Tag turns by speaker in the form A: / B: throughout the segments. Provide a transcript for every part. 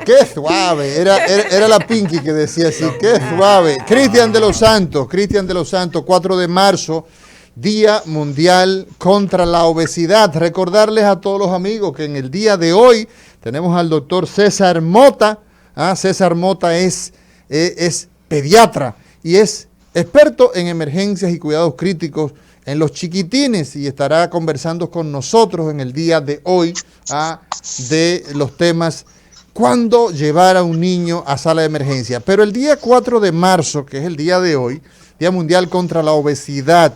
A: Qué suave, era la Pinky que decía así, qué suave. Cristian de los Santos, 4 de marzo, Día Mundial contra la Obesidad. Recordarles a todos los amigos que en el día de hoy tenemos al doctor César Mota. César Mota es pediatra y es experto en emergencias y cuidados críticos en los chiquitines y estará conversando con nosotros en el día de hoy de los temas cuándo llevar a un niño a sala de emergencia. Pero el día 4 de marzo, que es el día de hoy, Día Mundial contra la Obesidad,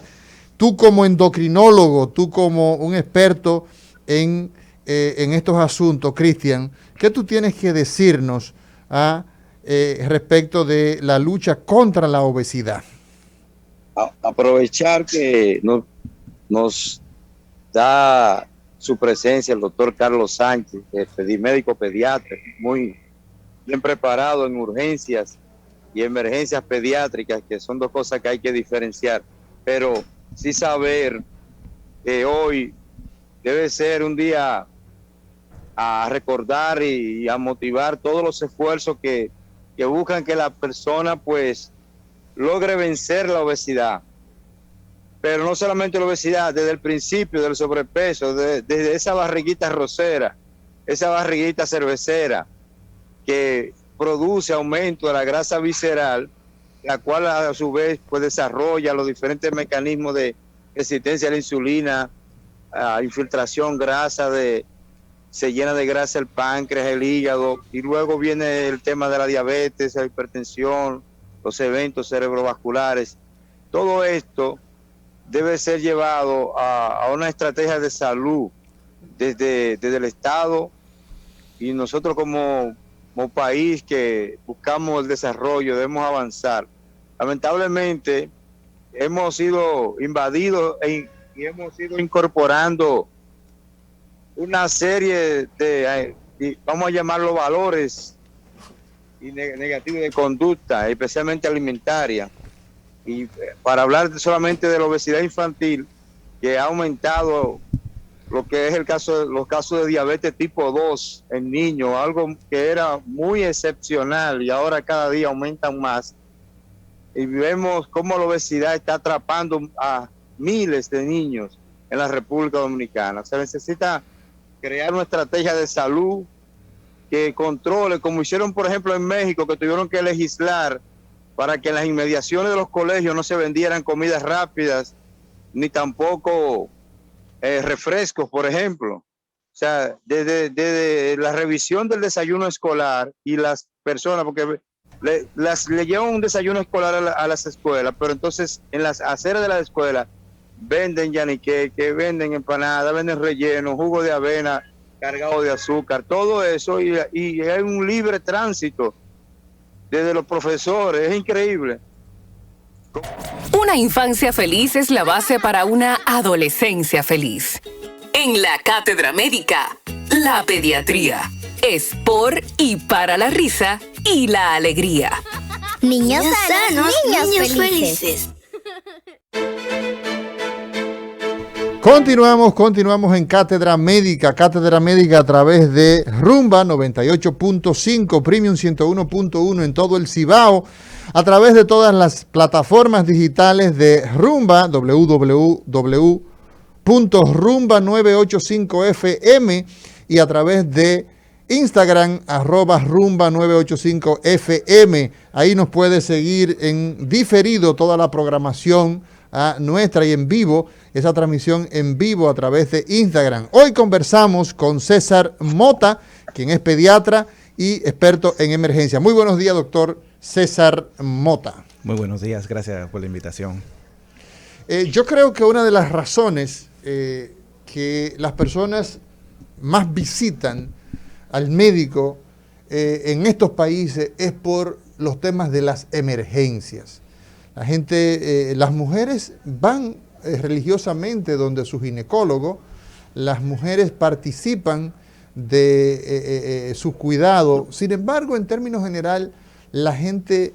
A: tú como endocrinólogo, tú como un experto en estos asuntos, Cristian, ¿qué tú tienes que decirnos respecto de la lucha contra la obesidad?
B: Aprovechar que nos da su presencia el doctor Carlos Sánchez, médico pediatra, muy bien preparado en urgencias y emergencias pediátricas, que son dos cosas que hay que diferenciar, pero sí saber que hoy debe ser un día a recordar y a motivar todos los esfuerzos que buscan que la persona pues logre vencer la obesidad, pero no solamente la obesidad, desde el principio del sobrepeso, desde esa barriguita arrocera, esa barriguita cervecera que produce aumento de la grasa visceral, la cual a su vez pues desarrolla los diferentes mecanismos de resistencia a la insulina, infiltración grasa, se llena de grasa el páncreas, el hígado, y luego viene el tema de la diabetes, la hipertensión, los eventos cerebrovasculares. Todo esto debe ser llevado a una estrategia de salud desde el Estado, y nosotros como país que buscamos el desarrollo debemos avanzar. Lamentablemente hemos sido invadidos y hemos ido incorporando una serie de, vamos a llamarlo valores y negativos de conducta, especialmente alimentaria. Y para hablar solamente de la obesidad infantil, que ha aumentado lo que es los casos de diabetes tipo 2 en niños, algo que era muy excepcional y ahora cada día aumentan más. Y vemos cómo la obesidad está atrapando a miles de niños en la República Dominicana. Se necesita crear una estrategia de salud que controle, como hicieron por ejemplo en México, que tuvieron que legislar para que en las inmediaciones de los colegios no se vendieran comidas rápidas, ni tampoco refrescos, por ejemplo. O sea, desde la revisión del desayuno escolar y las personas, porque le llevan un desayuno escolar a las escuelas, pero entonces en las aceras de la escuela venden yanique, que venden empanadas, venden relleno, jugo de avena cargado de azúcar, todo eso, y hay un libre tránsito desde los profesores. Es increíble.
C: Una infancia feliz es la base para una adolescencia feliz. En la Cátedra Médica, la pediatría es por y para la risa y la alegría.
D: Niños sanos, niños felices.
A: Continuamos en Cátedra Médica a través de Rumba 98.5, Premium 101.1 en todo el Cibao, a través de todas las plataformas digitales de Rumba, www.rumba985fm, y a través de Instagram, @rumba985fm. Ahí nos puede seguir en diferido toda la programación nuestra y en vivo, esa transmisión en vivo a través de Instagram. Hoy conversamos con César Mota, quien es pediatra y experto en emergencia. Muy buenos días, doctor César Mota.
E: Muy buenos días, gracias por la invitación.
A: Yo creo que una de las razones que las personas más visitan al médico en estos países es por los temas de las emergencias. La gente, las mujeres van religiosamente donde su ginecólogo, las mujeres participan de su cuidado. Sin embargo, en términos general, la gente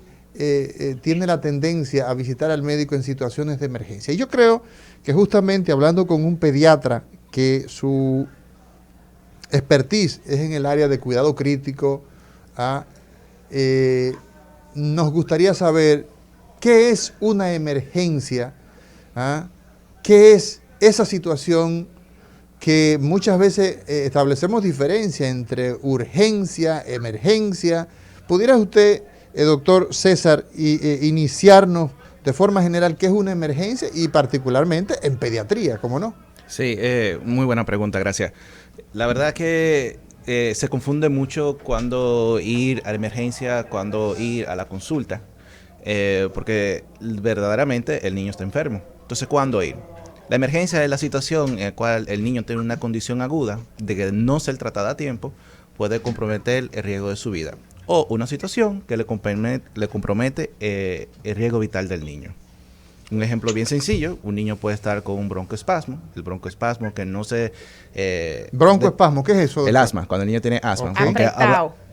A: tiene la tendencia a visitar al médico en situaciones de emergencia. Y yo creo que justamente hablando con un pediatra que su expertise es en el área de cuidado crítico, nos gustaría saber qué es una emergencia, qué es esa situación que muchas veces establecemos diferencia entre urgencia, emergencia. ¿Pudiera usted, doctor César, iniciarnos de forma general qué es una emergencia y particularmente en pediatría, cómo no?
E: Sí, muy buena pregunta, gracias. La verdad que se confunde mucho cuando ir a la emergencia, cuando ir a la consulta, porque verdaderamente el niño está enfermo. Entonces, ¿cuándo ir? La emergencia es la situación en la cual el niño tiene una condición aguda de que no ser tratada a tiempo puede comprometer el riesgo de su vida. O una situación que le compromete el riesgo vital del niño. Un ejemplo bien sencillo, un niño puede estar con un broncoespasmo, el broncoespasmo que no se...
A: ¿Broncoespasmo? ¿Qué es eso, doctor?
E: El asma, cuando el niño tiene asma. Okay.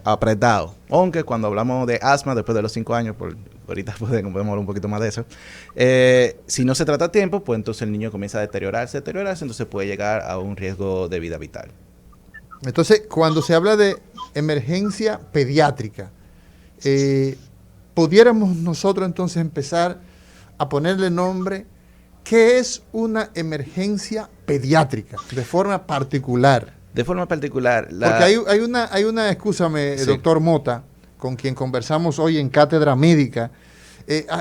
E: Apretado. Aunque cuando hablamos de asma, después de los 5 años, ahorita podemos hablar un poquito más de eso, si no se trata a tiempo, pues entonces el niño comienza a deteriorarse, entonces puede llegar a un riesgo de vida vital.
A: Entonces, cuando se habla de emergencia pediátrica, pudiéramos nosotros entonces empezar a ponerle nombre, ¿qué es una emergencia pediátrica de forma particular?
E: De forma particular.
A: Porque hay una, excúsame, sí, doctor Mota, con quien conversamos hoy en Cátedra Médica,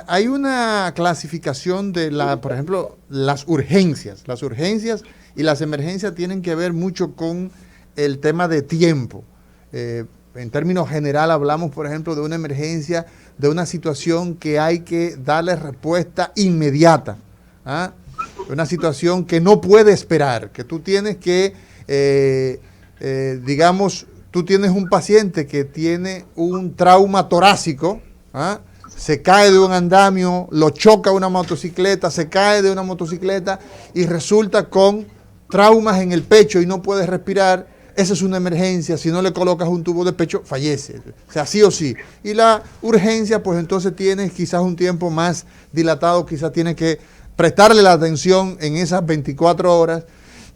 A: hay una clasificación de, por ejemplo, las urgencias. Las urgencias y las emergencias tienen que ver mucho con el tema de tiempo. En términos general hablamos, por ejemplo, de una emergencia, de una situación que hay que darle respuesta inmediata. Una situación que no puede esperar, que tú tienes que, digamos, tú tienes un paciente que tiene un trauma torácico, se cae de un andamio, lo choca una motocicleta, se cae de una motocicleta y resulta con traumas en el pecho y no puede respirar. Esa es una emergencia. Si no le colocas un tubo de pecho, fallece. O sea, sí o sí. Y la urgencia, pues entonces tienes quizás un tiempo más dilatado, quizás tienes que prestarle la atención en esas 24 horas.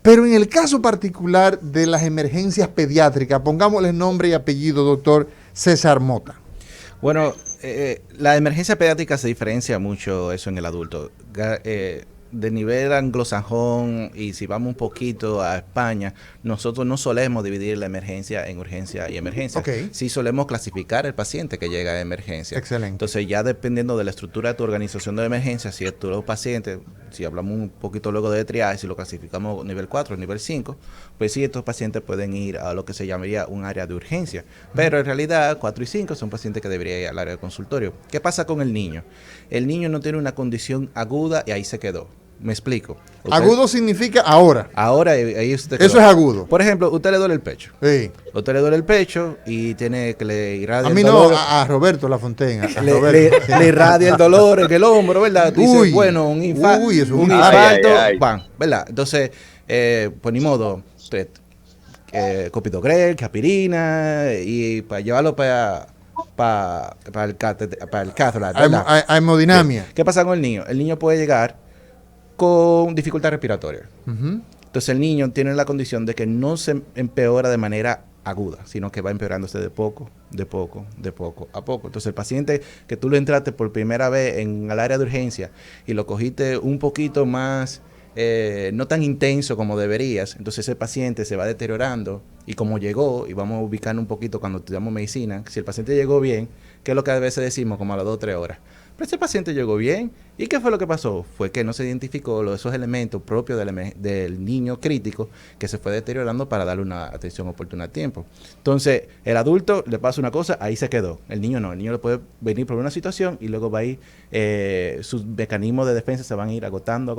A: Pero en el caso particular de las emergencias pediátricas, pongámosle nombre y apellido, doctor César Mota.
E: Bueno, la emergencia pediátrica se diferencia mucho eso en el adulto. De nivel anglosajón, y si vamos un poquito a España, nosotros no solemos dividir la emergencia en urgencia y emergencia.
A: Okay.
E: Sí solemos clasificar el paciente que llega a emergencia.
A: Excelente.
E: Entonces, ya dependiendo de la estructura de tu organización de emergencia, si tú eres paciente, si hablamos un poquito luego de triaje, si lo clasificamos nivel 4, nivel 5, pues sí, estos pacientes pueden ir a lo que se llamaría un área de urgencia. Pero en realidad, 4 y 5 son pacientes que deberían ir al área de consultorio. ¿Qué pasa con el niño? El niño no tiene una condición aguda y ahí se quedó. Me explico.
A: Agudo significa ahora.
E: Ahora, ahí usted quedó.
A: Eso es agudo.
E: Por ejemplo, usted le duele el pecho.
A: Sí.
E: Usted le duele el pecho y tiene que le irradia
A: el dolor. A mí no, a Roberto Lafontaine.
E: Le irradia el dolor en el hombro, ¿verdad? Dice, bueno, un infarto.
A: Uy, es un
E: infarto. Pan, ¿verdad? Entonces, pues ni modo. Copidogrel, capirina, y para llevarlo para el catéter.
A: A hemodinamia.
E: Sí. ¿Qué pasa con el niño? El niño puede llegar con dificultad respiratoria. Entonces el niño tiene la condición de que no se empeora de manera aguda, sino que va empeorándose de poco a poco. Entonces el paciente que tú lo entraste por primera vez en el área de urgencia y lo cogiste un poquito más, no tan intenso como deberías, entonces ese paciente se va deteriorando y como llegó, y vamos a ubicar un poquito cuando estudiamos medicina, si el paciente llegó bien, ¿qué es lo que a veces decimos? Como a las 2 o 3 horas. Pero ese paciente llegó bien. ¿Y qué fue lo que pasó? Fue que no se identificó esos elementos propios del niño crítico que se fue deteriorando para darle una atención oportuna a tiempo. Entonces, el adulto le pasa una cosa, ahí se quedó. El niño no. El niño le puede venir por una situación y luego va a ir, sus mecanismos de defensa se van a ir agotando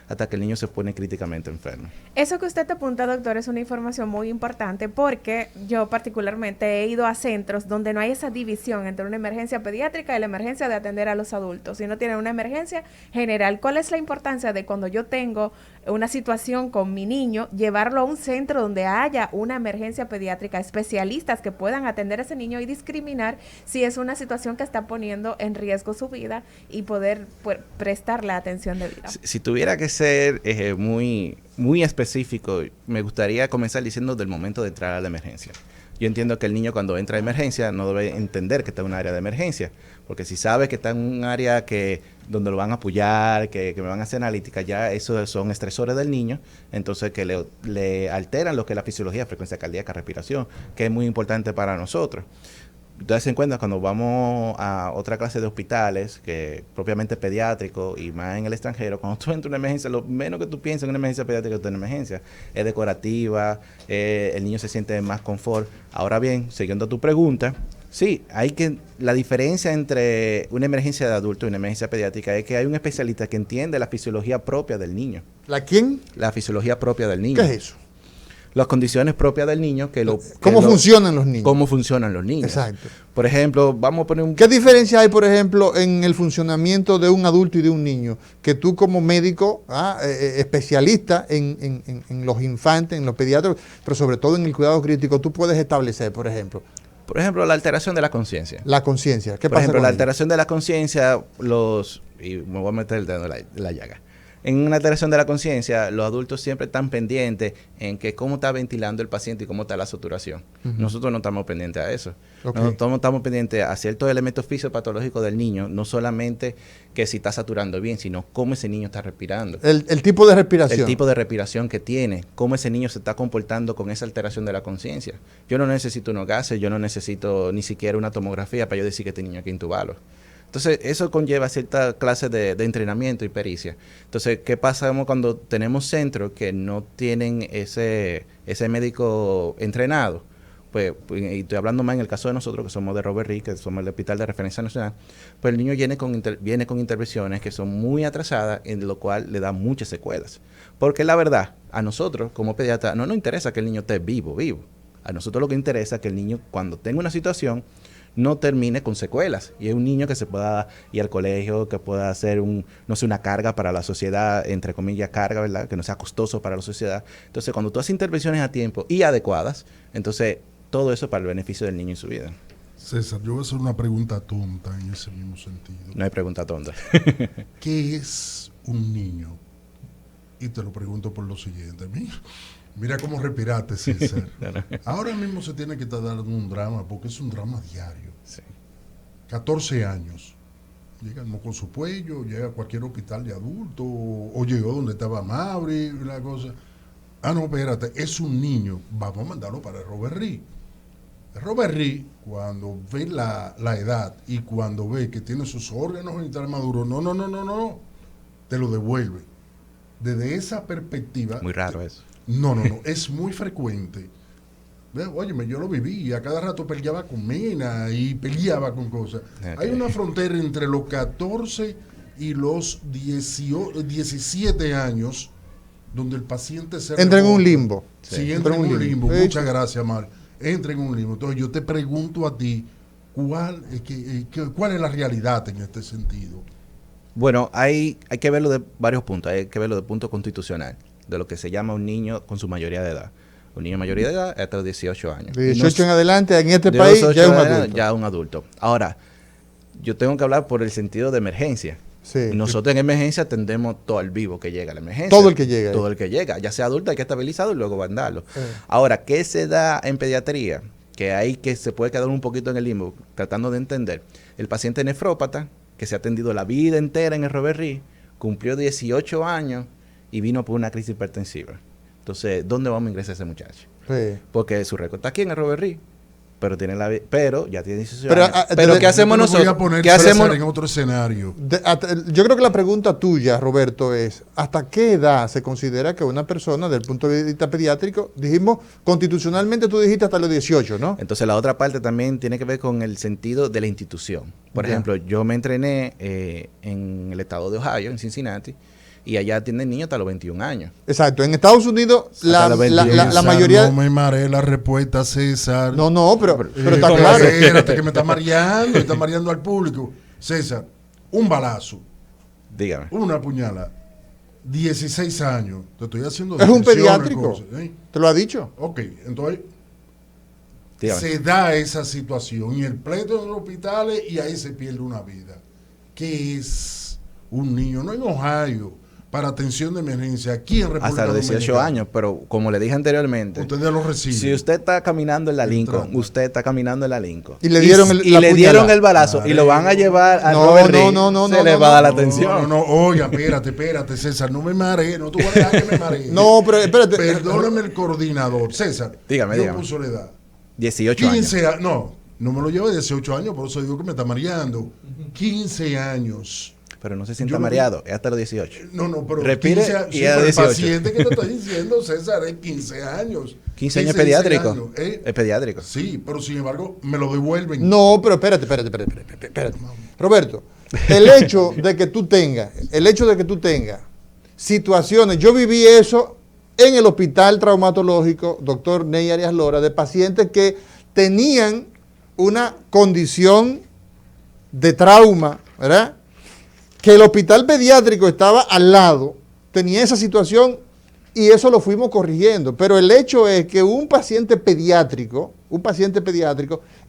E: hasta que el niño se pone críticamente enfermo.
F: Eso que usted te apunta, doctor, es una información muy importante porque yo particularmente he ido a centros donde no hay esa división entre una emergencia pediátrica y la emergencia de atender a los adultos. Si no tienen una emergencia general, ¿cuál es la importancia de cuando yo tengo una situación con mi niño, llevarlo a un centro donde haya una emergencia pediátrica, especialistas que puedan atender a ese niño y discriminar si es una situación que está poniendo en riesgo su vida y poder prestar la atención debida?
E: Si tuviera que ser muy muy específico, me gustaría comenzar diciendo del momento de entrar a la emergencia. Yo entiendo que el niño cuando entra a emergencia no debe entender que está en un área de emergencia, porque si sabe que está en un área donde lo van a apoyar, que me van a hacer analítica, ya esos son estresores del niño, entonces que le alteran lo que es la fisiología, frecuencia cardíaca, respiración, que es muy importante para nosotros. Ustedes se encuentran cuando vamos a otra clase de hospitales, que propiamente pediátrico y más en el extranjero, cuando tú entras en una emergencia, lo menos que tú piensas en una emergencia pediátrica es una emergencia. Es decorativa, el niño se siente más confort. Ahora bien, siguiendo tu pregunta, sí, la diferencia entre una emergencia de adulto y una emergencia pediátrica es que hay un especialista que entiende la fisiología propia del niño.
A: ¿La quién?
E: La fisiología propia del niño.
A: ¿Qué es eso?
E: Las condiciones propias del niño.
A: ¿Cómo funcionan los niños?
E: ¿Cómo funcionan los niños?
A: Exacto.
E: Por ejemplo, vamos a poner
A: ¿Qué diferencia hay, por ejemplo, en el funcionamiento de un adulto y de un niño? Que tú como médico, especialista en los infantes, en los pediatras, pero sobre todo en el cuidado crítico, tú puedes establecer, por ejemplo.
E: Por ejemplo, la alteración de la conciencia.
A: La conciencia. ¿Qué
E: Por
A: pasa
E: ejemplo,
A: con
E: la
A: ello?
E: alteración de la conciencia, y me voy a meter el dedo en la llaga. En una alteración de la conciencia, los adultos siempre están pendientes en que cómo está ventilando el paciente y cómo está la saturación. Nosotros no estamos pendientes a eso.
A: Okay.
E: Nosotros estamos pendientes a ciertos elementos fisiopatológicos del niño, no solamente que si está saturando bien, sino cómo ese niño está respirando.
A: El tipo de respiración.
E: El tipo de respiración que tiene, cómo ese niño se está comportando con esa alteración de la conciencia. Yo no necesito unos gases, yo no necesito ni siquiera una tomografía para yo decir que este niño hay que intubarlo. Entonces, eso conlleva cierta clase de entrenamiento y pericia. Entonces, ¿qué pasa cuando tenemos centros que no tienen ese médico entrenado? Pues, y estoy hablando más en el caso de nosotros, que somos de Robert Reed, que somos el Hospital de Referencia Nacional, pues el niño viene con intervenciones que son muy atrasadas, en lo cual le da muchas secuelas. Porque la verdad, a nosotros, como pediatras, no nos interesa que el niño esté vivo. A nosotros lo que interesa es que el niño, cuando tenga una situación, no termine con secuelas, y es un niño que se pueda ir al colegio, que pueda hacer una carga para la sociedad, entre comillas carga, ¿verdad? Que no sea costoso para la sociedad. Entonces, cuando tú haces intervenciones a tiempo y adecuadas, entonces todo eso para el beneficio del niño y su vida.
G: César, yo voy a hacer una pregunta tonta en ese mismo sentido.
E: No hay pregunta tonta.
G: ¿Qué es un niño? Y te lo pregunto por lo siguiente. Mira cómo respiraste, César.
E: No.
G: Ahora mismo se tiene que estar dando un drama, porque es un drama diario.
E: Sí.
G: 14 años. Llega con su cuello, llega a cualquier hospital de adulto, o llegó donde estaba Mauri, la cosa. Ah, no, espérate, es un niño. Vamos a mandarlo para el Robert Reed. El Robert Reed, cuando ve la edad y cuando ve que tiene sus órganos genitales maduros, no, te lo devuelve. Desde esa perspectiva.
E: Muy raro eso.
G: No, es muy frecuente. Óyeme, yo lo viví y a cada rato peleaba con mina y peleaba con cosas. Okay. Hay una frontera entre los 14 y los 17 años donde el paciente se
A: entra en un limbo.
G: Sí, entra en un limbo. Sí. Muchas gracias, Mar. Entra en un limbo. Entonces yo te pregunto a ti, ¿cuál es la realidad en este sentido?
E: Bueno, hay que verlo de varios puntos. Hay que verlo de punto constitucional, de lo que se llama un niño con su mayoría de edad. Un niño de mayoría de edad hasta los 18 años.
A: De 18 en adelante, en este país, ya es un adulto.
E: Ya un adulto. Ahora, yo tengo que hablar por el sentido de emergencia.
A: Sí.
E: Nosotros en emergencia atendemos todo el vivo que llega a la emergencia.
A: Todo el que llega.
E: Todo el que llega. Ya sea adulto, hay que estabilizarlo y luego mandarlo. Ahora, ¿qué se da en pediatría? Que ahí que se puede quedar un poquito en el limbo, tratando de entender. El paciente nefrópata, que se ha atendido la vida entera en el Robert Reed, cumplió 18 años y vino por una crisis hipertensiva. Entonces, ¿dónde vamos a ingresar a ese muchacho?
A: Sí.
E: Porque su récord está aquí en el Robert Reed, pero ya tiene 18 años. Pero ¿qué hacemos nosotros?
G: Voy a poner
E: ¿Qué hacemos
G: en otro escenario?
A: Yo creo que la pregunta tuya, Roberto, es ¿hasta qué edad se considera que una persona, desde el punto de vista pediátrico, dijimos, constitucionalmente tú dijiste hasta los 18, ¿no?
E: Entonces, la otra parte también tiene que ver con el sentido de la institución. Por ejemplo, yo me entrené en el estado de Ohio, en Cincinnati, y allá atienden niños hasta los 21 años.
A: Exacto. En Estados Unidos, la mayoría...
G: No me mareé la respuesta, César.
A: No, pero está claro.
G: Espérate, que me está mareando al público. César, un balazo.
E: Dígame.
G: Una puñalada. 16 años. Te estoy haciendo...
A: Es un pediátrico.
G: Cosas, ¿eh?
A: ¿Te lo ha dicho?
G: Ok, entonces...
E: Dígame.
G: Se da esa situación y el pleito en los hospitales y ahí se pierde una vida. ¿Qué es un niño? No en Ohio, para atención de emergencia aquí en República
E: Hasta los 18
G: Dominicana.
E: años, pero como le dije anteriormente,
G: Ustedes lo reciben.
E: si usted está caminando en la Lincoln,
G: Entrando.
E: usted está caminando en la Lincoln.
A: Y le dieron la
E: le dieron
A: puñalada.
E: el balazo y lo van a llevar a
A: No,
E: Robert
A: no,
E: Reed,
A: no,
E: se
A: no,
E: le
A: no,
E: va a dar la
A: no.
E: atención.
G: No, oiga, espérate, César, no me marees, no tú vas a dejar que me marees.
A: No, pero espérate.
G: Perdóname el coordinador, César.
E: Dígame.
G: Yo puso la edad.
E: 18 años.
G: 15 años. No me lo llevo de 18 años, por eso digo que me está mareando. 15 años.
E: Pero no se
G: Yo
E: sienta
G: no-
E: mareado, es hasta los 18.
G: No, pero
E: Respire
G: 15
E: y
G: sí,
E: a
G: pero el
E: 18.
G: paciente que te estoy diciendo, César, es 15 años.
E: 15 años
G: 16
E: pediátrico.
G: años, ¿eh?
E: Es pediátrico.
G: Sí, pero sin embargo, me lo devuelven.
A: No, pero espérate. Roberto, el hecho de que tú tengas situaciones, yo viví eso en el hospital traumatológico, doctor Ney Arias Lora, de pacientes que tenían una condición de trauma, ¿verdad? Que el hospital pediátrico estaba al lado, tenía esa situación y eso lo fuimos corrigiendo. Pero el hecho es que un paciente pediátrico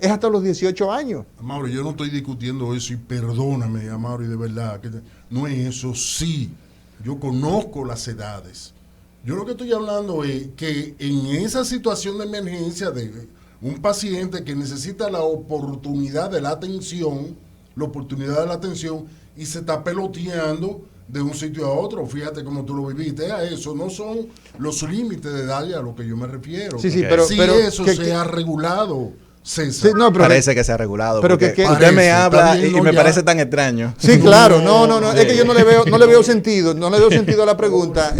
A: es hasta los 18 años.
G: Amaury, yo no estoy discutiendo eso y perdóname, Amaury, de verdad, que no es eso, sí, yo conozco las edades. Yo lo que estoy hablando es que en esa situación de emergencia de un paciente que necesita la oportunidad de la atención, y se está peloteando de un sitio a otro, fíjate cómo tú lo viviste, a eso no son los límites de edad a lo que yo me refiero.
A: Sí,
E: Ok.
A: pero
G: si
A: eso
G: se ha regulado, César.
A: Sí, no, pero
E: Parece que se ha regulado.
A: pero
E: Porque
A: que-
E: usted
G: Parece,
E: me
G: está
E: habla
G: bien,
E: y
G: no,
E: me
G: ya.
E: parece tan extraño.
A: sí, claro, no,
G: No,
A: es que yo no le veo sentido, a la pregunta,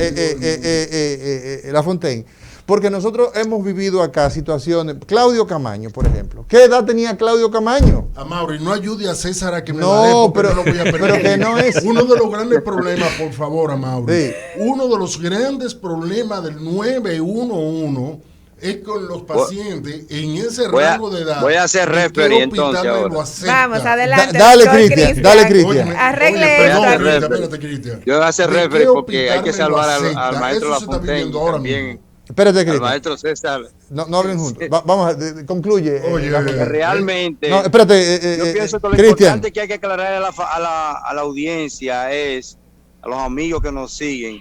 A: La Fontaine, porque nosotros hemos vivido acá situaciones, Claudio Camaño, por ejemplo, ¿qué edad tenía Claudio Camaño?
G: Amaury, no ayude a César a que me
A: No,
G: maree porque
A: pero-
G: no lo voy a
A: pero
G: permitir.
A: que no es-
G: Uno de los grandes problemas, por favor, Amaury,
A: Sí.
G: uno de los grandes problemas del 911 es con los pacientes en ese
B: Voy a-
G: rango de edad.
B: voy a hacer
G: ¿De qué
B: referee
G: hospital
B: entonces
G: me
B: ahora?
G: lo acepta?
F: Vamos, adelante.
A: Dale,
F: doctor
A: Cristian, dale, Cristian.
G: Óyeme,
F: Arregle
G: perdón,
B: esto.
G: espérate, Cristian.
B: Yo voy a hacer
G: ¿De qué
B: referee porque hay
G: hospital
B: que
G: me lo
B: salvar
G: acepta?
B: al maestro
G: Eso se está
B: Lafontaine
G: viviendo
B: y
G: ahora
B: también
G: mismo.
A: Espérate,
B: al
A: Cristian,
B: maestro César.
A: no hablen juntos, vamos a, concluye.
G: Oye,
A: La Fontaine.
B: Realmente,
A: No, espérate,
B: yo pienso que lo
A: Cristian,
B: importante que hay que aclarar a la audiencia es, a los amigos que nos siguen,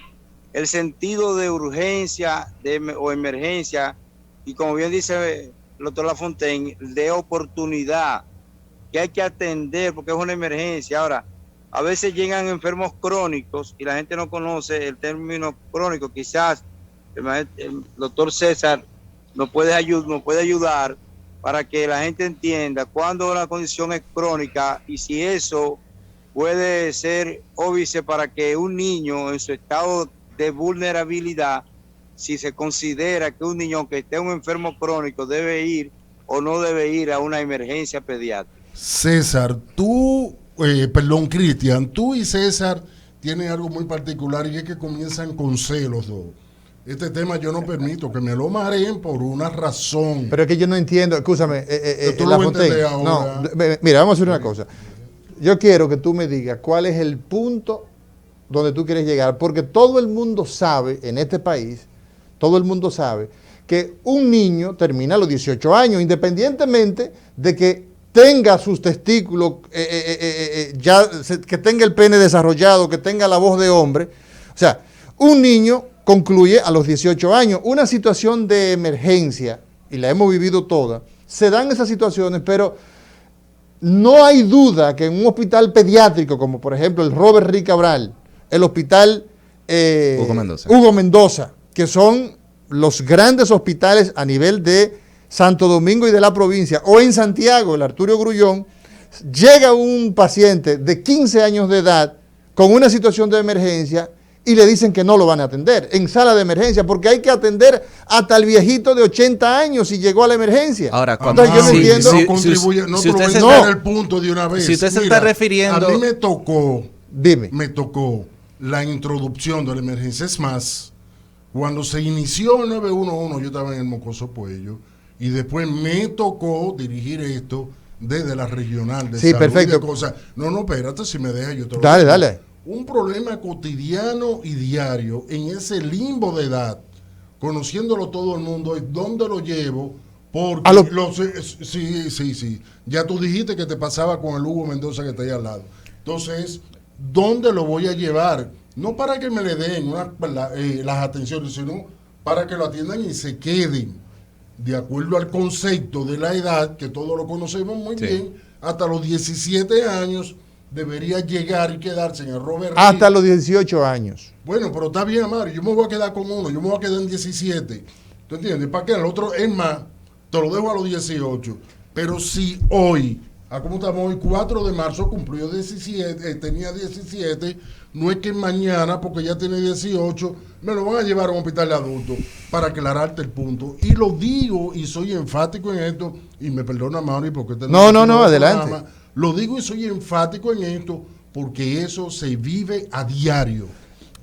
B: el sentido de urgencia o emergencia, y como bien dice el doctor Lafontaine, de oportunidad, que hay que atender porque es una emergencia. Ahora, a veces llegan enfermos crónicos y la gente no conoce el término crónico. Quizás el doctor César nos puede ayudar para que la gente entienda cuándo la condición es crónica y si eso puede ser óbice para que un niño en su estado de vulnerabilidad, si se considera que un niño que esté un enfermo crónico debe ir o no debe ir a una emergencia pediátrica.
G: César, Cristian, tú y César tienen algo muy particular y es que comienzan con celos dos. Este tema yo no permito que me lo mareen por una razón.
A: pero es que yo no entiendo, escúchame,
G: Tú
A: La
G: lo vas a entender
A: Fontaine,
G: ahora.
A: mira, vamos a hacer una cosa, yo quiero que tú me digas cuál es el punto donde tú quieres llegar, porque todo el mundo sabe en este país, todo el mundo sabe que un niño termina a los 18 años, independientemente de que tenga sus testículos, que tenga el pene desarrollado, que tenga la voz de hombre. O sea, un niño concluye a los 18 años. Una situación de emergencia, y la hemos vivido toda, se dan esas situaciones, pero no hay duda que en un hospital pediátrico, como por ejemplo el Robert Reed Cabral, el hospital Hugo Mendoza, que son los grandes hospitales a nivel de Santo Domingo y de la provincia, o en Santiago, el Arturo Grullón, llega un paciente de 15 años de edad con una situación de emergencia y le dicen que no lo van a atender en sala de emergencia, porque hay que atender hasta el viejito de 80 años si llegó a la emergencia.
E: Ahora, cuando
A: entonces yo no entiendo.
G: No contribuye, no
E: si
G: te lo
E: usted
G: voy
E: se
G: a
A: está-
G: dar el punto de una vez.
E: si usted se
G: Mira,
E: está refiriendo-
G: a mí me
A: Dime.
G: tocó la introducción de la emergencia. Es más, cuando se inició el 911, yo estaba en el Mocoso Puello, y después me tocó dirigir esto desde la regional de
A: Sí,
G: salud
A: perfecto.
G: y de cosas. No, espérate, si me deja yo te lo
A: Dale,
G: digo.
A: dale.
G: Un problema cotidiano y diario en ese limbo de edad, conociéndolo todo el mundo, es dónde lo llevo, porque
A: A lo-
G: sí. Ya tú dijiste que te pasaba con el Hugo Mendoza que está ahí al lado. Entonces, ¿dónde lo voy a llevar? no para que me le den las atenciones, sino para que lo atiendan y se queden de acuerdo al concepto de la edad, que todos lo conocemos muy bien, hasta los 17 años debería llegar y quedarse en el Robert
A: Hasta los 18 años.
G: Bueno, pero está bien, Mario, yo me voy a quedar con uno, yo me voy a quedar en 17. ¿Tú entiendes? ¿Para qué? El otro es más, te lo dejo a los 18. Pero si hoy, ¿cómo estamos hoy? 4 de marzo cumplió 17, tenía 17, no es que mañana, porque ya tiene 18, me lo van a llevar a un hospital de adultos para aclararte el punto. Y lo digo y soy enfático en esto, y me perdona, Mario, porque
A: No, adelante.
G: Lo digo y soy enfático en esto, porque eso se vive a diario.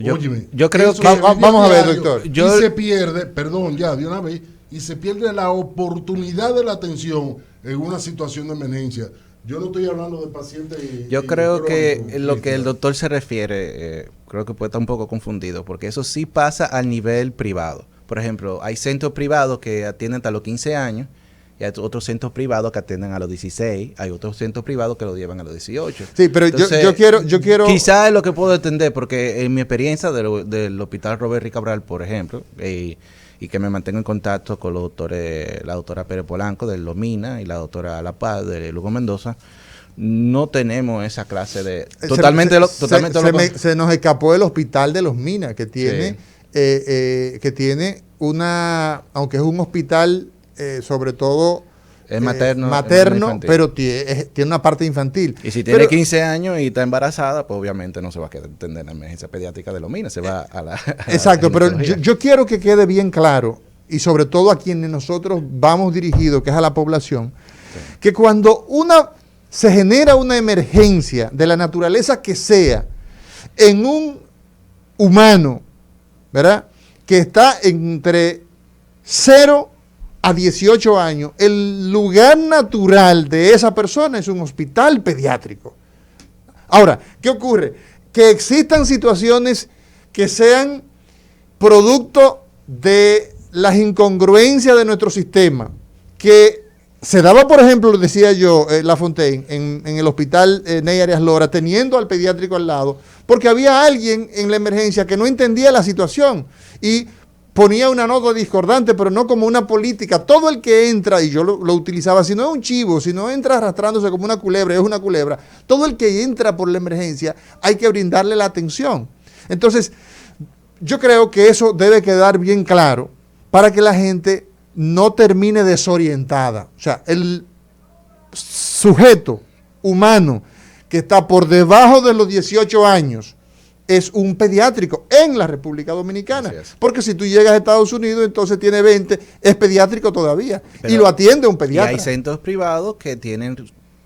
G: Óyeme,
E: yo creo que...
A: Vamos a ver, doctor.
G: Y se pierde, perdón, ya de una vez, y se pierde la oportunidad de la atención en una situación de emergencia. Yo no estoy hablando de pacientes...
E: Yo creo que lo que el doctor se refiere, creo que puede estar un poco confundido, porque eso sí pasa al nivel privado. Por ejemplo, hay centros privados que atienden hasta los 15 años, y hay otros centros privados que atienden a los 16, hay otros centros privados que lo llevan a los 18.
A: Sí, pero entonces, yo quiero...
E: Quizás es lo que puedo entender, porque en mi experiencia del Hospital Robert Rick Cabral, por ejemplo, y que me mantengo en contacto con los doctores, la doctora Pérez Polanco de Los Minas y la doctora La Paz de Lugo Mendoza, no tenemos esa clase de...
A: Se nos escapó el Hospital de Los Minas, que tiene, que tiene una... Aunque es un hospital... sobre todo
E: es materno,
A: pero tiene una parte infantil.
E: Y si tiene 15 años y está embarazada, pues obviamente no se va a quedar atender la emergencia pediátrica de Los Minas, se va a la...
A: Exacto, pero yo quiero que quede bien claro, y sobre todo a quienes nosotros vamos dirigidos, que es a la población, que cuando se genera una emergencia de la naturaleza que sea en un humano, ¿verdad?, que está entre 0 a 18 años, el lugar natural de esa persona es un hospital pediátrico. Ahora, ¿qué ocurre? Que existan situaciones que sean producto de las incongruencias de nuestro sistema, que se daba, por ejemplo, decía yo, La Fontaine, en el hospital Ney Arias Lora, teniendo al pediátrico al lado, porque había alguien en la emergencia que no entendía la situación y ponía una nota discordante, pero no como una política. Todo el que entra, y yo lo utilizaba, si no es un chivo, si no entra arrastrándose como una culebra, es una culebra. Todo el que entra por la emergencia hay que brindarle la atención. Entonces, yo creo que eso debe quedar bien claro para que la gente no termine desorientada. O sea, el sujeto humano que está por debajo de los 18 años es un pediátrico en la República Dominicana. Porque si tú llegas a Estados Unidos, entonces tiene 20, es pediátrico todavía. Pero, y lo atiende un pediatra.
E: Y hay centros privados que tienen,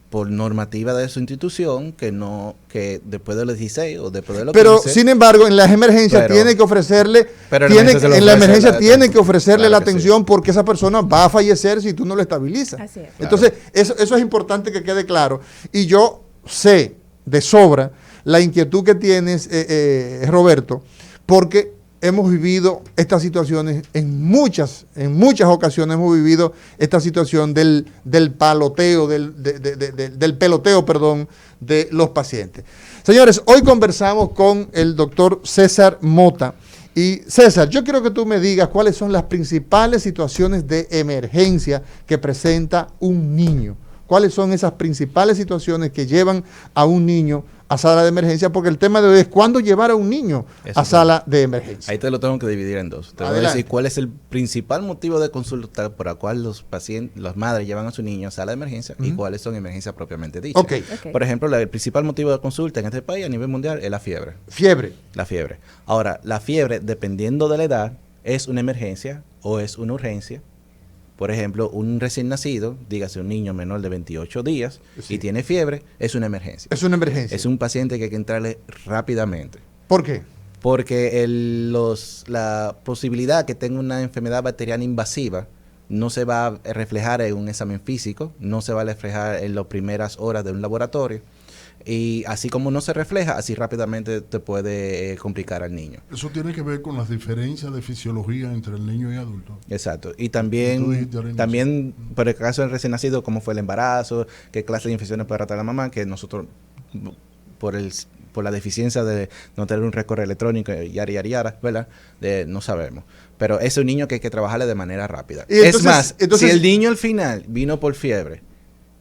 E: por normativa de su institución, que después de los 16 o después de los 15...
A: Pero, sin embargo, en las emergencias tiene que ofrecerle... tiene que ofrecerle la atención porque esa persona va a fallecer si tú no lo estabilizas. Así es. Entonces, eso es importante que quede claro. Y yo sé de sobra la inquietud que tienes, Roberto, porque hemos vivido estas situaciones en muchas ocasiones hemos vivido esta situación del paloteo, del peloteo, perdón, de los pacientes. Señores, hoy conversamos con el doctor César Mota. Y César, yo quiero que tú me digas cuáles son las principales situaciones de emergencia que presenta un niño. ¿Cuáles son esas principales situaciones que llevan a un niño a sala de emergencia? Porque el tema de hoy es cuándo llevar a un niño a sala de emergencia.
E: Ahí te lo tengo que dividir en dos. Te voy a decir cuál es el principal motivo de consulta por el cual los pacientes, las madres llevan a su niño a sala de emergencia y cuáles son emergencias propiamente dichas. Por ejemplo, el principal motivo de consulta en este país a nivel mundial es la fiebre. La fiebre. Ahora, la fiebre, dependiendo de la edad, es una emergencia o es una urgencia. Por ejemplo, un recién nacido, dígase un niño menor de 28 días y tiene fiebre, es una emergencia.
A: Es una emergencia.
E: Es un paciente que hay que entrarle rápidamente.
A: ¿Por qué?
E: Porque la posibilidad que tenga una enfermedad bacteriana invasiva no se va a reflejar en un examen físico, no se va a reflejar en las primeras horas de un laboratorio. Y así como no se refleja, así rápidamente te puede complicar al niño.
G: Eso tiene que ver con las diferencias de fisiología entre el niño y adulto.
E: Exacto. Y también por el caso del recién nacido, cómo fue el embarazo, qué clase de infecciones puede tratar la mamá, que nosotros, por por la deficiencia de no tener un récord electrónico, yara, ¿verdad? No sabemos. Pero es un niño que hay que trabajarle de manera rápida.
A: Y entonces,
E: es más,
A: entonces,
E: si el niño al final vino por fiebre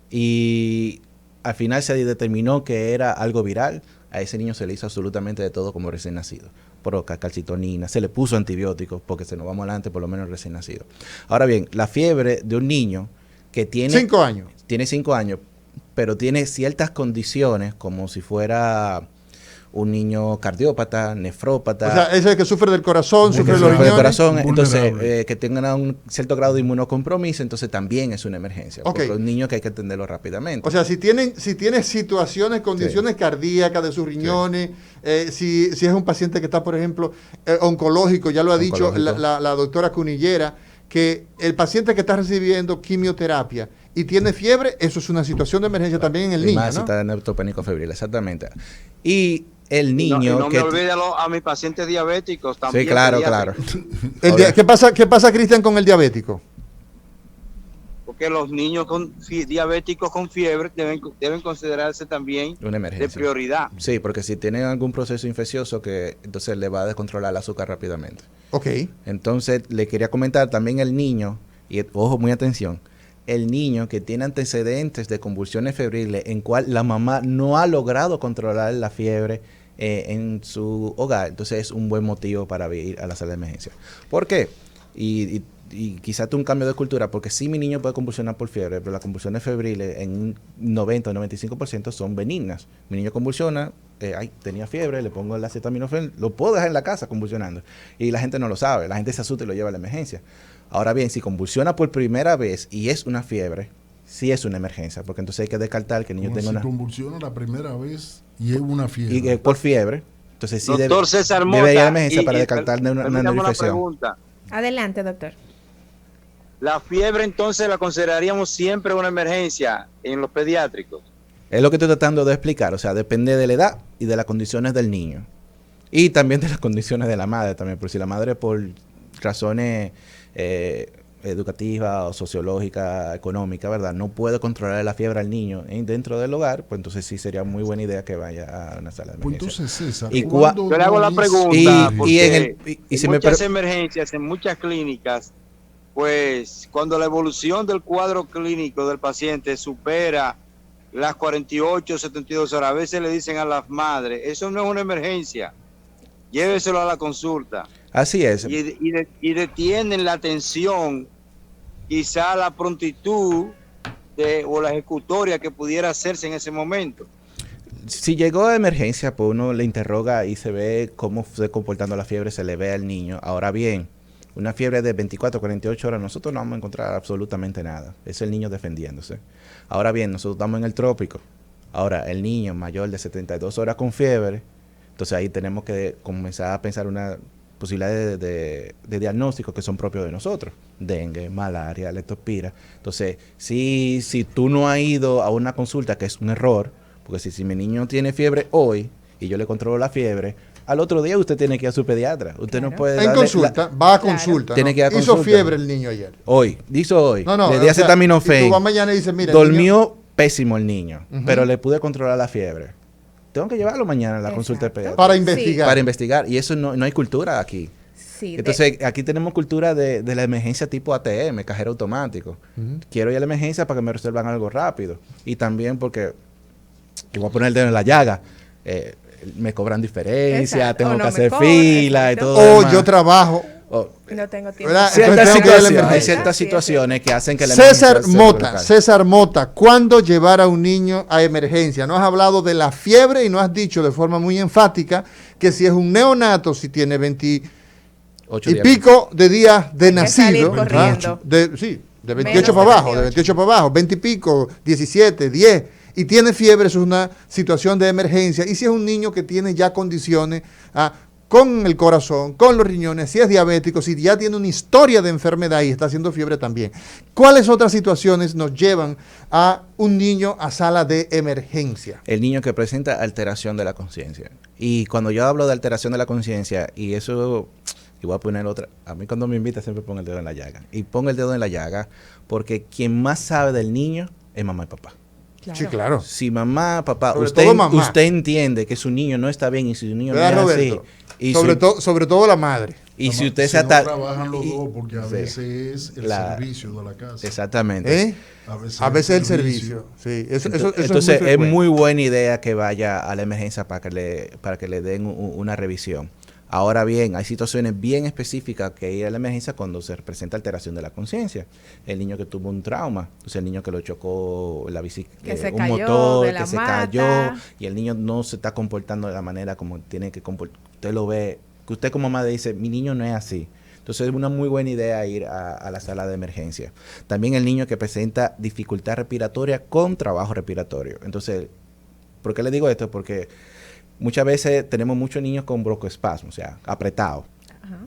E: y al final se determinó que era algo viral, a ese niño se le hizo absolutamente de todo como recién nacido. Proca, calcitonina, se le puso antibióticos porque se nos vamos adelante por lo menos recién nacido. Ahora bien, la fiebre de un niño que tiene
A: 5 años.
E: Tiene 5 años, pero tiene ciertas condiciones como si fuera un niño cardiópata, nefrópata.
A: O sea, ese que sufre del corazón, sufre de los
E: del
A: riñones.
E: corazón, entonces
G: vulnerable.
E: que tengan un cierto grado de inmunocompromiso, entonces también es una emergencia.
A: Ok.
E: Porque es un niño que hay que atenderlo rápidamente.
A: O sea, si tiene situaciones, condiciones cardíacas de sus riñones, si es un paciente que está, por ejemplo, oncológico, ya lo ha dicho
E: Oncológico.
A: la doctora Cunillera, que el paciente que está recibiendo quimioterapia y tiene fiebre, eso es una situación de emergencia también en el
E: Y
A: niño,
E: más si
A: ¿no?
E: está neutropénico febril, exactamente. Y el
B: Y
E: niño
B: no
E: que...
B: me olvide a mis pacientes diabéticos también.
E: Sí, claro,
B: pediátricos.
E: claro.
A: ¿Qué pasa, Cristian, con el diabético?
B: Porque los niños diabéticos con fiebre deben considerarse también
E: Una
B: de
E: emergencia.
B: prioridad.
E: Sí, porque si tienen algún proceso infeccioso, que entonces le va a descontrolar el azúcar rápidamente.
A: Ok.
E: Entonces, le quería comentar también el niño, y ojo, muy atención, el niño que tiene antecedentes de convulsiones febriles en cual la mamá no ha logrado controlar la fiebre en su hogar, entonces es un buen motivo para ir a la sala de emergencia. ¿Por qué? Y quizás un cambio de cultura, porque sí mi niño puede convulsionar por fiebre, pero las convulsiones febriles en un 90 o 95% son benignas. Mi niño convulsiona, tenía fiebre, le pongo el acetaminofén, lo puedo dejar en la casa convulsionando. Y la gente no lo sabe, la gente se asusta y lo lleva a la emergencia. Ahora bien, si convulsiona por primera vez y es una fiebre, sí es una emergencia, porque entonces hay que descartar que el niño
G: Como
E: tenga
G: si
E: una...
G: convulsiona la primera vez y es una fiebre.
E: Y por fiebre, entonces sí
B: Doctor César Mota,
E: debe ir a la emergencia para
B: y
E: descartar una
B: permítame una
E: neuroinfección.
B: pregunta.
F: Adelante, doctor.
B: La fiebre entonces la consideraríamos siempre una emergencia en los pediátricos.
E: Es lo que estoy tratando de explicar, o sea, depende de la edad y de las condiciones del niño. Y también de las condiciones de la madre también, por si la madre por razones educativas o sociológicas, económicas, ¿verdad? No puede controlar la fiebre al niño dentro del hogar, pues entonces sí sería muy buena idea que vaya a una sala de
G: Pues
E: emergencia.
G: entonces, César,
E: Y
G: ¿cuándo
B: Yo le hago
G: no
B: la
G: es-
B: pregunta
E: Y
B: porque
E: y si
B: en
E: me
B: muchas
E: per-
B: emergencias, en muchas clínicas, pues cuando la evolución del cuadro clínico del paciente supera las 48, 72 horas, a veces le dicen a las madres, eso no es una emergencia, lléveselo a la consulta.
E: Así es.
B: Y detienen la atención, quizá la prontitud o la ejecutoria que pudiera hacerse en ese momento.
E: Si llegó a emergencia, pues uno le interroga y se ve cómo se comportando la fiebre, se le ve al niño. Ahora bien, una fiebre de 24, 48 horas, nosotros no vamos a encontrar absolutamente nada. Es el niño defendiéndose. Ahora bien, nosotros estamos en el trópico. Ahora, el niño mayor de 72 horas con fiebre, entonces ahí tenemos que comenzar a pensar una posibilidad de diagnósticos que son propios de nosotros. Dengue, malaria, leptospira. Entonces, si tú no has ido a una consulta, que es un error, porque si mi niño tiene fiebre hoy y yo le controlo la fiebre, al otro día usted tiene que ir a su pediatra. Usted no
F: Claro.
E: puede
A: En
E: darle
A: consulta, va a consulta.
E: Tiene
A: ¿no?
E: que ir a
A: Hizo
E: consulta.
A: fiebre el niño ayer.
E: hoy, hizo hoy.
A: No, no.
E: Le
A: o
E: di
A: sea,
E: acetaminofén.
A: y tú vas mañana y dices, mira, el
E: Dormió pésimo el niño,
A: Ujú.
E: pero le pude controlar la fiebre. Tengo que llevarlo mañana a la consulta de
F: Exacto.
E: pediatra.
A: Para
F: Sí.
A: investigar.
E: Para investigar. Y eso no hay cultura aquí.
F: Sí,
E: Entonces, aquí tenemos cultura de la emergencia tipo ATM, cajero automático. Quiero ir a la emergencia para que me resuelvan algo rápido. Y también porque, y voy a poner el dedo en la llaga, me cobran diferencia,
F: Exacto.
E: tengo
F: O
E: que
F: no me
E: hacer
F: cobran,
E: fila y
F: exacto.
E: todo.
A: O
E: demás.
A: yo trabajo.
E: O-
F: no tengo tiempo.
A: ¿Verdad?
E: ciertas
A: Entonces tengo que ir a la
E: situaciones, hay
A: emergencia.
E: ciertas
F: Sí,
E: situaciones que hacen que la
A: César
E: emergencia se
A: Mota,
E: coloque.
A: César Mota, ¿cuándo llevar a un niño a emergencia? No has hablado de la fiebre y no has dicho de forma muy enfática que si es un neonato, si tiene 20
E: 8
A: y
E: días.
A: pico de días de
F: Hay que salir
A: nacido.
F: corriendo.
A: Sí, de 28
F: Menos
A: para
F: de
A: abajo, de
F: 28.
A: 28 para abajo, 20 y pico, 17, 10, y tiene fiebre, eso es una situación de emergencia. Y si es un niño que tiene ya condiciones con el corazón, con los riñones, si es diabético, si ya tiene una historia de enfermedad y está haciendo fiebre también. ¿Cuáles otras situaciones nos llevan a un niño a sala de emergencia?
E: El niño que presenta alteración de la conciencia. Y cuando yo hablo de alteración de la conciencia, y eso, y voy a poner otra, a mí cuando me invita siempre pongo el dedo en la llaga. Y pongo el dedo en la llaga porque quien más sabe del niño es mamá y papá.
F: Claro.
A: Sí, claro.
E: Si mamá, papá,
A: Sobre
E: usted,
A: todo mamá.
E: usted entiende que su niño no está bien y su niño no es
A: ¿Verdad,
E: así.
A: Roberto?
E: Y
A: Sobre todo la madre.
E: y si usted
G: si
E: se
G: no
E: ata-
G: trabajan los
E: y-
G: dos, porque a
E: sí.
G: veces es el servicio de la casa.
E: Exactamente.
A: ¿Eh? A veces el servicio. Sí, eso
E: Entonces
A: muy
E: es
A: frecuente.
E: muy buena idea que vaya a la emergencia para que le den una revisión. Ahora bien, hay situaciones bien específicas que ir a la emergencia cuando se presenta alteración de la conciencia. El niño que tuvo un trauma, el niño que lo chocó la
F: Que
E: bicicleta,
F: se
E: un
F: cayó
E: motor,
F: de la
E: que se
F: mata.
E: cayó y el niño no se está comportando de la manera como tiene que comportar. Usted lo ve, que usted como madre dice, mi niño no es así. Entonces es una muy buena idea ir a la sala de emergencia. También el niño que presenta dificultad respiratoria con trabajo respiratorio. Entonces, ¿por qué le digo esto? Porque muchas veces tenemos muchos niños con broncoespasmo, o sea, apretados.
F: Ajá.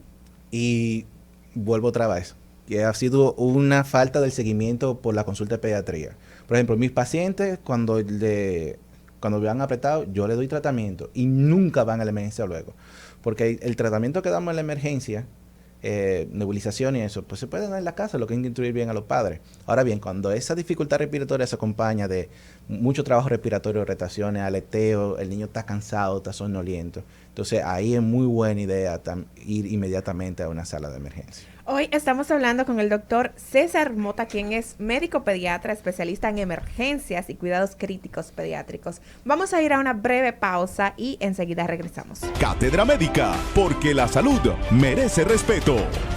E: Y vuelvo otra vez, que ha sido una falta del seguimiento por la consulta de pediatría. Por ejemplo, mis pacientes, cuando vean apretado, yo le doy tratamiento y nunca van a la emergencia luego. Porque el tratamiento que damos en la emergencia, nebulización y eso, pues se puede dar en la casa, lo que hay que instruir bien a los padres. Ahora bien, cuando esa dificultad respiratoria se acompaña de mucho trabajo respiratorio, rotaciones, aleteo, el niño está cansado, está somnoliento, entonces ahí es muy buena idea ir inmediatamente a una sala de emergencia.
F: Hoy estamos hablando con el doctor César Mota, quien es médico pediatra, especialista en emergencias y cuidados críticos pediátricos. Vamos a ir a una breve pausa y enseguida regresamos.
H: Cátedra Médica, porque la salud merece respeto.